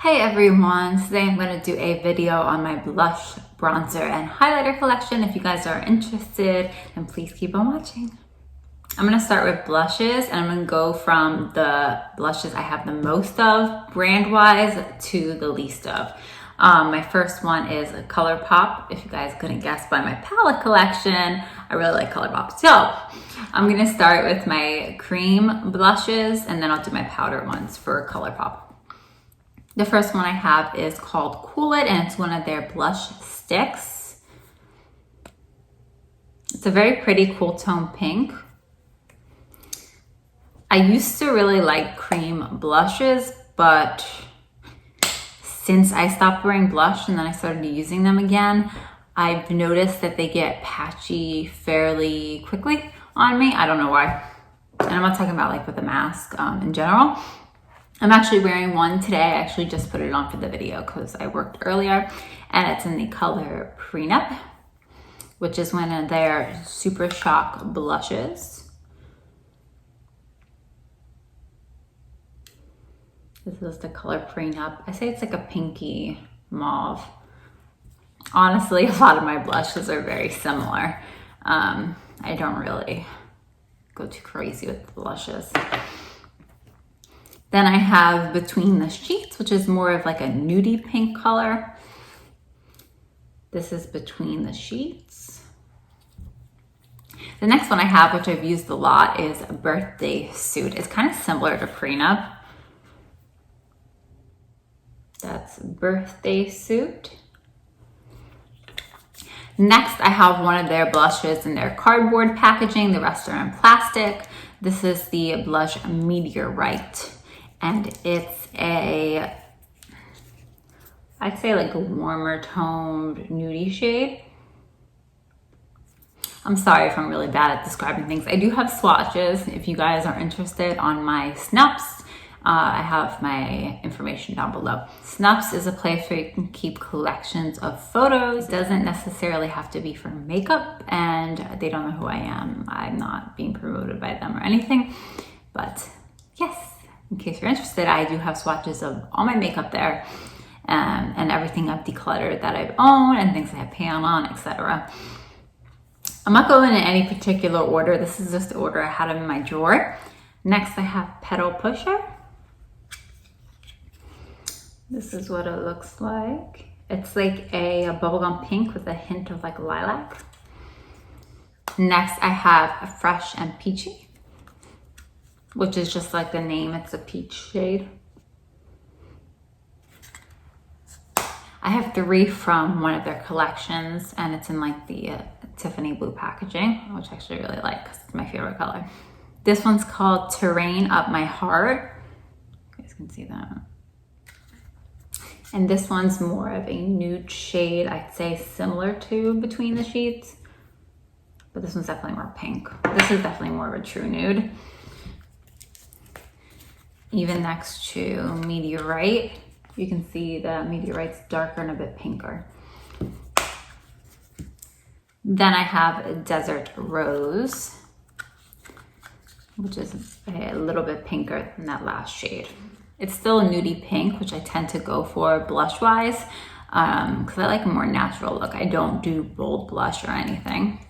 Hey everyone, today I'm going to do a video on my blush, bronzer, and highlighter collection. If you guys are interested, then please keep on watching. I'm going to start with blushes, and I'm going to go from the blushes I have the most of, brand-wise, to the least of. My first one is ColourPop. If you guys couldn't guess by my palette collection, I really like ColourPop. So I'm going to start with my cream blushes, and then I'll do my powder ones for ColourPop. The first one I have is called Cool It, and it's one of their blush sticks. It's a very pretty cool tone pink. I used to really like cream blushes, but since I stopped wearing blush and then I started using them again, I've noticed that they get patchy fairly quickly on me. I don't know why. And I'm not talking about like with a mask in general. I'm actually wearing one today. I actually just put it on for the video because I worked earlier, and it's in the color Prenup, which is one of their Super Shock blushes. This is the color Prenup. I say it's like a pinky mauve. Honestly, a lot of my blushes are very similar. I don't really go too crazy with the blushes. Then I have Between the Sheets, which is more of like a nudie pink color. This is Between the Sheets. The next one I have, which I've used a lot, is Birthday Suit. It's kind of similar to Prenup. That's Birthday Suit. Next, I have one of their blushes in their cardboard packaging. The rest are in plastic. This is the blush Meteorite. And it's I'd say like a warmer toned nudie shade. I'm sorry if I'm really bad at describing things. I do have swatches if you guys are interested on my Snupps. I have my information down below. Snupps is a place where you can keep collections of photos. It doesn't necessarily have to be for makeup, and they don't know who I am. I'm not being promoted by them or anything, but yes. In case you're interested, I do have swatches of all my makeup there, and everything I've decluttered that I've owned and things I have pan on, etc. I'm not going in any particular order. This is just the order I had them in my drawer. Next, I have Petal Pusher. This is what it looks like. It's like a bubblegum pink with a hint of like lilac. Next, I have Fresh and Peachy, which is just like the name, it's a peach shade. I have 3 from one of their collections, and it's in like the Tiffany blue packaging, which I actually really like because it's my favorite color. This one's called Terrain Up My Heart. You guys can see that. And this one's more of a nude shade, I'd say similar to Between the Sheets, but this one's definitely more pink. This is definitely more of a true nude. Even next to Meteorite, you can see the Meteorite's darker and a bit pinker. Then I have Desert Rose, which is a little bit pinker than that last shade. It's still a nudie pink, which I tend to go for blush-wise, because I like a more natural look. I don't do bold blush or anything.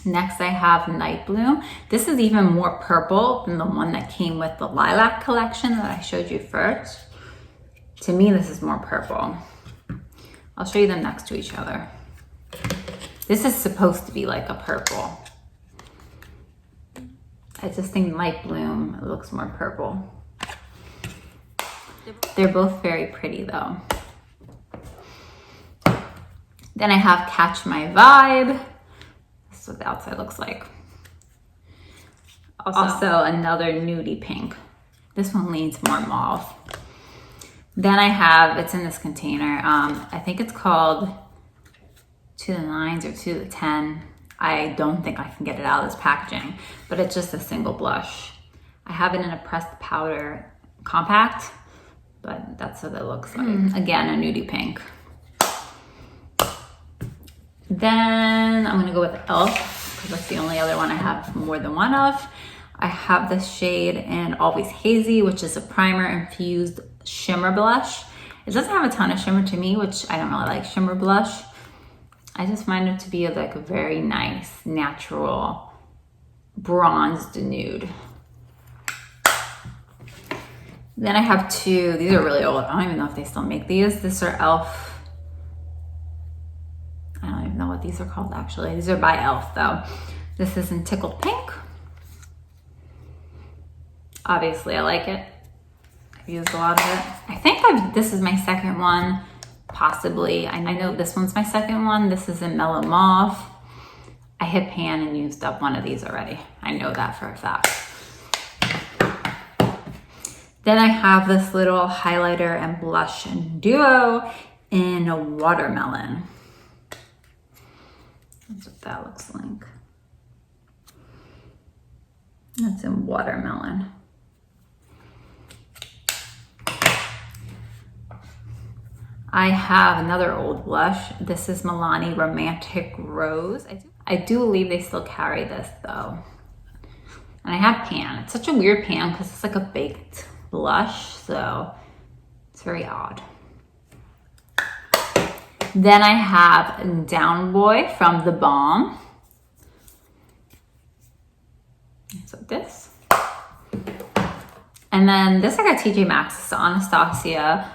Next, I have Night Bloom. This is even more purple than the one that came with the lilac collection that I showed you first. To me, this is more purple. I'll show you them next to each other. This is supposed to be like a purple. I just think Night Bloom looks more purple. They're both very pretty though. Then I have Catch My Vibe. This is what the outside looks like. Also another nudie pink. This one leans more mauve. Then I have, it's in this container. I think it's called To the 9s or To the 10. I don't think I can get it out of this packaging, but it's just a single blush. I have it in a pressed powder compact, but that's what it looks like. Again, a nudie pink. Then I'm gonna go with e.l.f. because that's the only other one I have more than one of. I have this shade in Always Hazy, which is a primer infused shimmer blush. It doesn't have a ton of shimmer to me, which I don't really like shimmer blush. I just find it to be like a very nice, natural, bronzed nude. Then I have two, these are really old. I don't even know if they still make these. These are e.l.f. I don't even know what these are called actually. These are by e.l.f. though. This is in Tickled Pink. Obviously I like it. I've used a lot of it. I think this is my second one, possibly. I know this one's my second one. This is in Mellow Mauve. I hit pan and used up one of these already. I know that for a fact. Then I have this little highlighter and blush duo in a Watermelon. That's what that looks like. That's in Watermelon. I have another old blush. This is Milani Romantic Rose. I do believe they still carry this though. And I have pan. It's such a weird pan because it's like a baked blush, so it's very odd. Then I have Down Boy from The Balm. So this. And then this I got TJ Maxx. It's the Anastasia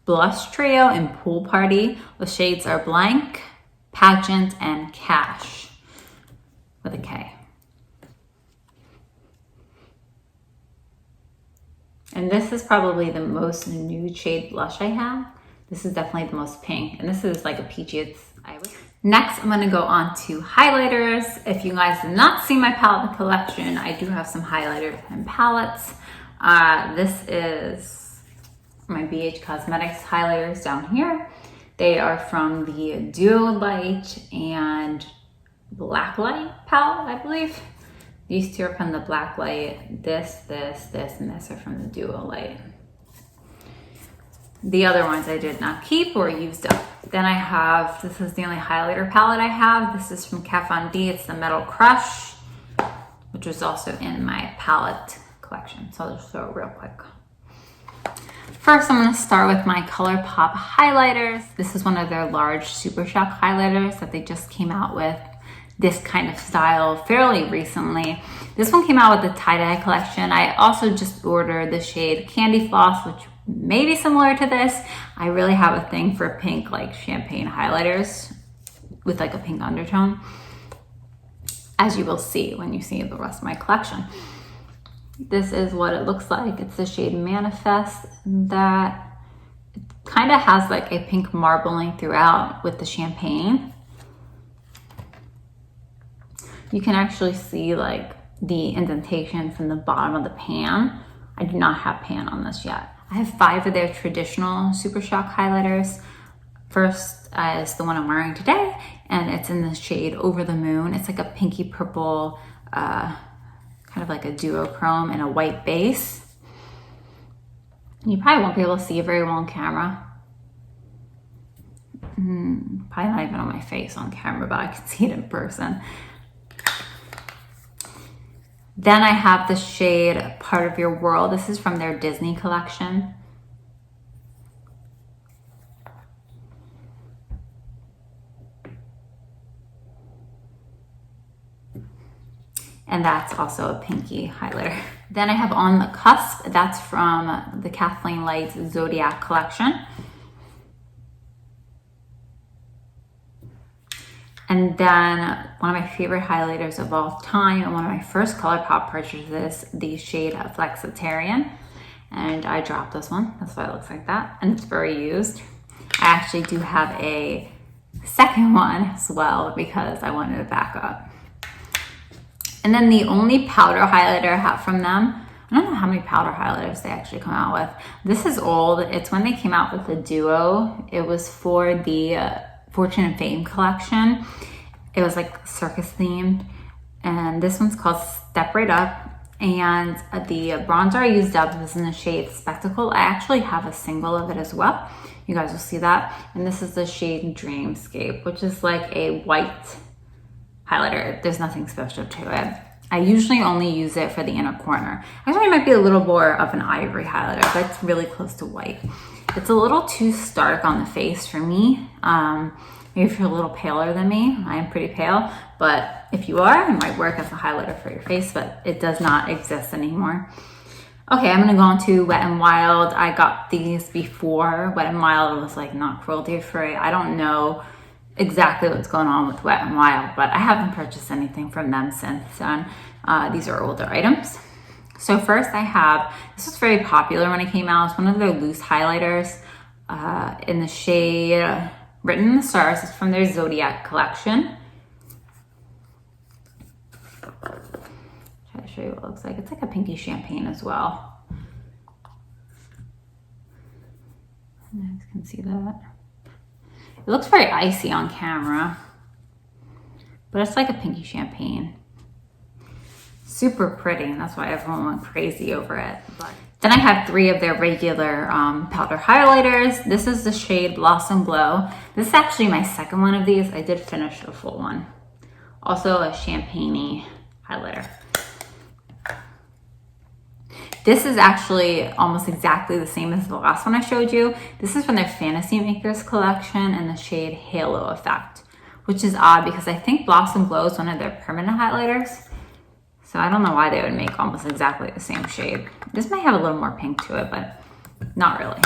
Blush Trio in Pool Party. The shades are Blank, Pageant, and Cash with a K. And this is probably the most nude shade blush I have. This is definitely the most pink. And this is like a peachy. Next, I'm gonna go on to highlighters. If you guys did not see my palette collection, I do have some highlighters and palettes. This is my BH Cosmetics highlighters down here. They are from the Duo Light and Black Light palette, I believe. These two are from the Black Light. This, and this are from the Duo Light. The other ones I did not keep or used up. Then I have, this is the only highlighter palette I have. This is from Kat Von D. It's the Metal Crush, which was also in my palette collection. So I'll just show it real quick. First, I'm going to start with my ColourPop highlighters. This is one of their large Super Shock highlighters that they just came out with this kind of style fairly recently. This one came out with the tie-dye collection. I also just ordered the shade Candy Floss, which may be similar to this. I really have a thing for pink, like champagne highlighters with like a pink undertone, as you will see when you see the rest of my collection. This is what it looks like. It's the shade Manifest, that it kind of has like a pink marbling throughout with the champagne. You can actually see like the indentation from the bottom of the pan. I do not have pan on this yet. I have 5 of their traditional Super Shock highlighters. First is the one I'm wearing today, and it's in the shade Over the Moon. It's like a pinky purple, kind of like a duochrome and a white base. You probably won't be able to see it very well on camera. Probably not even on my face on camera, but I can see it in person. Then I have the shade Part of Your World. This is from their Disney collection. And that's also a pinky highlighter. Then I have On the Cusp. That's from the Kathleen Lights Zodiac collection. And then one of my favorite highlighters of all time, and one of my first ColourPop purchases, the shade Flexitarian. And I dropped this one. That's why it looks like that. And it's very used. I actually do have a second one as well because I wanted to back up. And then the only powder highlighter I have from them, I don't know how many powder highlighters they actually come out with. This is old. It's when they came out with the Duo. It was for the Fortune and Fame collection. It was like circus themed. And this one's called Step Right Up. And the bronzer I used up was in the shade Spectacle. I actually have a single of it as well. You guys will see that. And this is the shade Dreamscape, which is like a white highlighter. There's nothing special to it. I usually only use it for the inner corner. Actually, it might be a little more of an ivory highlighter, but it's really close to white. It's a little too stark on the face for me. Maybe if you're a little paler than me, I am pretty pale, but if you are, it might work as a highlighter for your face, but it does not exist anymore. Okay, I'm gonna go on to Wet n Wild. I got these before. Wet n Wild was like not cruelty free. I don't know exactly what's going on with Wet n Wild, but I haven't purchased anything from them since then. These are older items. So first I have, this was very popular when it came out. It's one of their loose highlighters in the shade Written in the Stars. It's from their Zodiac collection. Try to show you what it looks like. It's like a pinky champagne as well. You guys can see that. It looks very icy on camera, but it's like a pinky champagne. Super pretty, and that's why everyone went crazy over it. But then I have 3 of their regular powder highlighters. This is the shade Blossom Glow. This is actually my second one of these. I did finish a full one. Also a champagne-y highlighter. This is actually almost exactly the same as the last one I showed you. This is from their Fantasy Makers collection in the shade Halo Effect, which is odd because I think Blossom Glow is one of their permanent highlighters. So I don't know why they would make almost exactly the same shade. This might have a little more pink to it, but not really.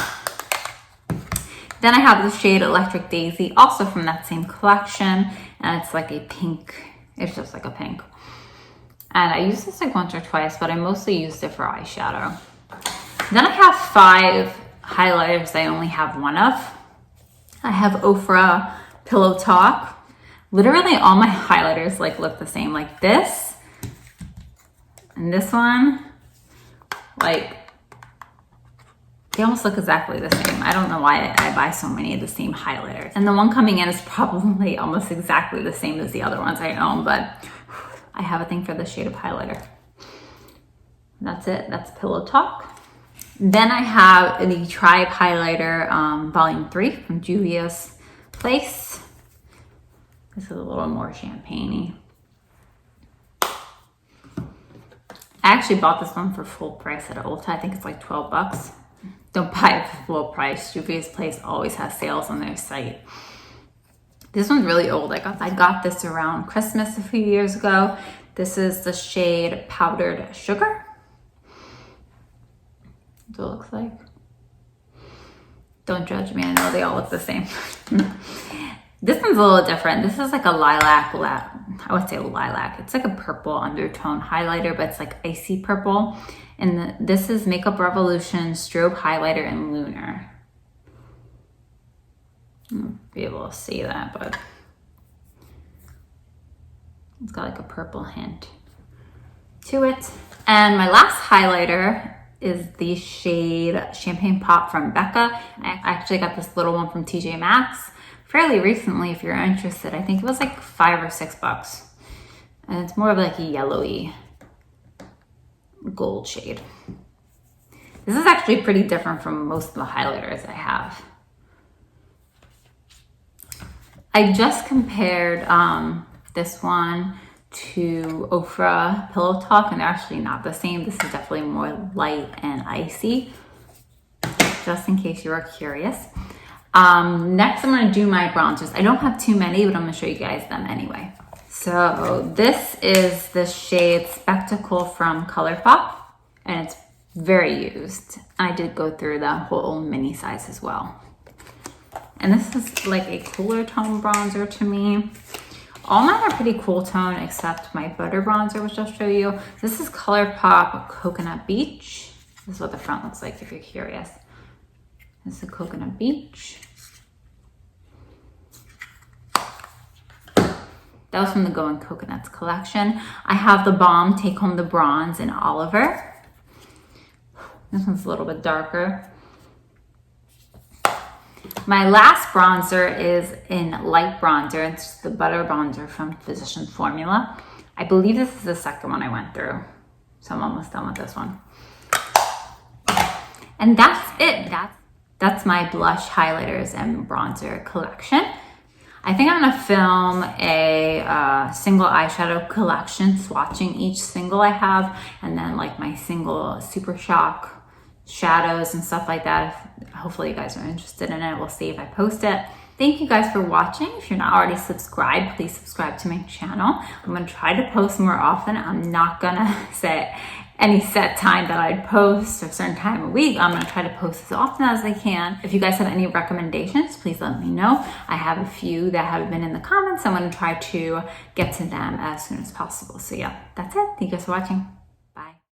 Then I have the shade Electric Daisy, also from that same collection. And it's like a pink, it's just like a pink. And I used this like once or twice, but I mostly used it for eyeshadow. Then I have 5 highlighters I only have one of. I have Ofra Pillow Talk. Literally all my highlighters like look the same, like this. And this one, like, they almost look exactly the same. I don't know why I buy so many of the same highlighters. And the one coming in is probably almost exactly the same as the other ones I own, but I have a thing for this shade of highlighter. That's it, that's Pillow Talk. Then I have the Tribe Highlighter Volume 3 from Juvia's Place. This is a little more champagne-y. I actually bought this one for full price at Ulta. I think it's like 12 bucks. Don't buy it for full price. Juvia's Place always has sales on their site. This one's really old. I got this around Christmas a few years ago. This is the shade Powdered Sugar. That's what it looks like. Don't judge me. I know they all look the same. This one's a little different. This is like a lilac, I would say lilac. It's like a purple undertone highlighter, but it's like icy purple. And this is Makeup Revolution Strobe Highlighter in Lunar. I won't be able to see that, but it's got like a purple hint to it. And my last highlighter is the shade Champagne Pop from Becca. I actually got this little one from TJ Maxx fairly recently, if you're interested. I think it was like $5 or $6. And it's more of like a yellowy gold shade. This is actually pretty different from most of the highlighters I have. I just compared this one to Ofra Pillow Talk, and they're actually not the same. This is definitely more light and icy, just in case you are curious. Next, I'm gonna do my bronzers. I don't have too many, but I'm gonna show you guys them anyway. So this is the shade Spectacle from ColourPop, and it's very used. I did go through the whole mini size as well. And this is like a cooler tone bronzer to me. All mine are pretty cool tone except my butter bronzer, which I'll show you. This is ColourPop Coconut Beach. This is what the front looks like if you're curious. This is Coconut Beach. That was from the Going Coconuts collection. I have the Balm Take Home the Bronze in Oliver. This one's a little bit darker. My last bronzer is in light bronzer. It's the butter bronzer from Physicians Formula. I believe this is the second one I went through, so I'm almost done with this one. And that's it. That's my blush, highlighters, and bronzer collection. I think I'm gonna film a single eyeshadow collection, swatching each single I have, and then like my single Super Shock shadows and stuff like that. Hopefully you guys are interested in it. We'll see if I post it. Thank you guys for watching. If you're not already subscribed, please subscribe to my channel. I'm gonna try to post more often. I'm not gonna set any set time that I'd post or a certain time a week. I'm gonna try to post as often as I can. If you guys have any recommendations, please let me know. I have a few that have been in the comments. I'm gonna try to get to them as soon as possible. So yeah, that's it. Thank you guys for watching.